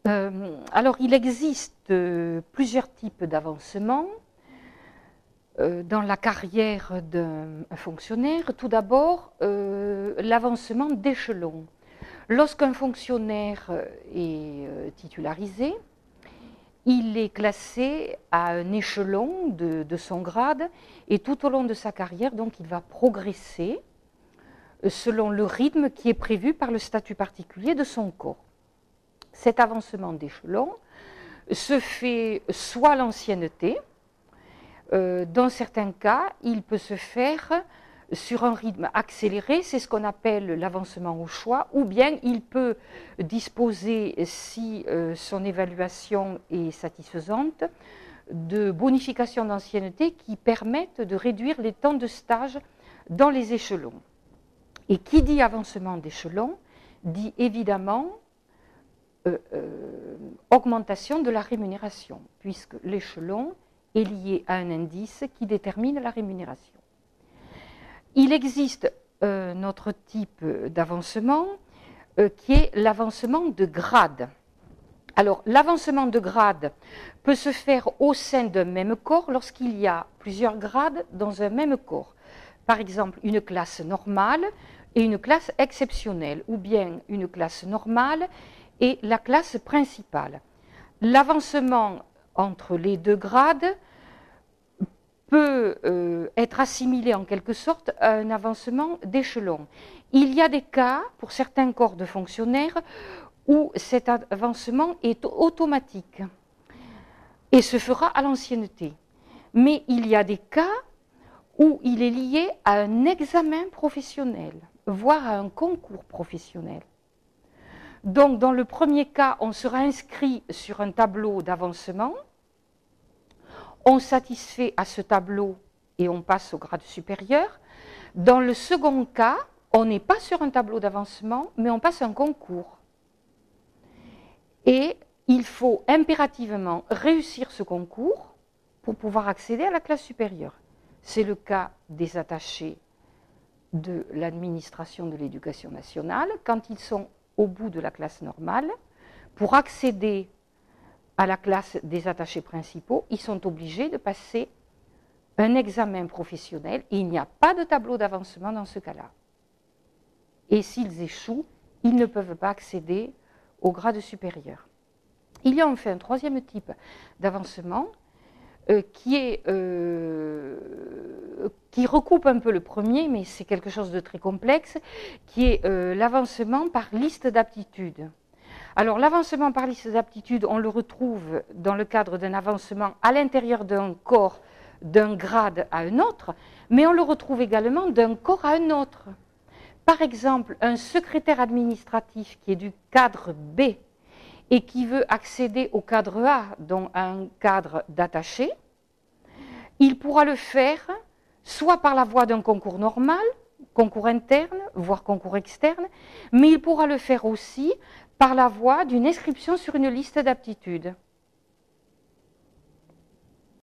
Alors, il existe plusieurs types d'avancement dans la carrière d'un fonctionnaire. Tout d'abord, l'avancement d'échelon. Lorsqu'un fonctionnaire est titularisé, il est classé à un échelon de son grade et tout au long de sa carrière, donc, il va progresser selon le rythme qui est prévu par le statut particulier de son corps. Cet avancement d'échelon se fait soit à l'ancienneté, dans certains cas, il peut se faire sur un rythme accéléré, c'est ce qu'on appelle l'avancement au choix, ou bien il peut disposer, si son évaluation est satisfaisante, de bonifications d'ancienneté qui permettent de réduire les temps de stage dans les échelons. Et qui dit avancement d'échelon, dit évidemment augmentation de la rémunération, puisque l'échelon est lié à un indice qui détermine la rémunération. Il existe un autre type d'avancement qui est l'avancement de grade. Alors, l'avancement de grade peut se faire au sein d'un même corps lorsqu'il y a plusieurs grades dans un même corps. Par exemple, une classe normale et une classe exceptionnelle, ou bien une classe normale et la classe principale. L'avancement entre les deux grades peut être assimilé en quelque sorte à un avancement d'échelon. Il y a des cas, pour certains corps de fonctionnaires, où cet avancement est automatique et se fera à l'ancienneté. Mais il y a des cas où il est lié à un examen professionnel, voire à un concours professionnel. Donc, dans le premier cas, on sera inscrit sur un tableau d'avancement, on satisfait à ce tableau et on passe au grade supérieur. Dans le second cas, on n'est pas sur un tableau d'avancement, mais on passe un concours. Et il faut impérativement réussir ce concours pour pouvoir accéder à la classe supérieure. C'est le cas des attachés de l'administration de l'éducation nationale, quand ils sont au bout de la classe normale. Pour accéder à la classe des attachés principaux, ils sont obligés de passer un examen professionnel et il n'y a pas de tableau d'avancement dans ce cas-là. Et s'ils échouent, ils ne peuvent pas accéder au grade supérieur. Il y a enfin un troisième type d'avancement qui recoupe un peu le premier, mais c'est quelque chose de très complexe, qui est l'avancement par liste d'aptitudes. Alors l'avancement par liste d'aptitudes, on le retrouve dans le cadre d'un avancement à l'intérieur d'un corps, d'un grade à un autre, mais on le retrouve également d'un corps à un autre. Par exemple, un secrétaire administratif qui est du cadre B et qui veut accéder au cadre A, donc à un cadre d'attaché, il pourra le faire soit par la voie d'un concours normal, concours interne, voire concours externe, mais il pourra le faire aussi par la voie d'une inscription sur une liste d'aptitudes.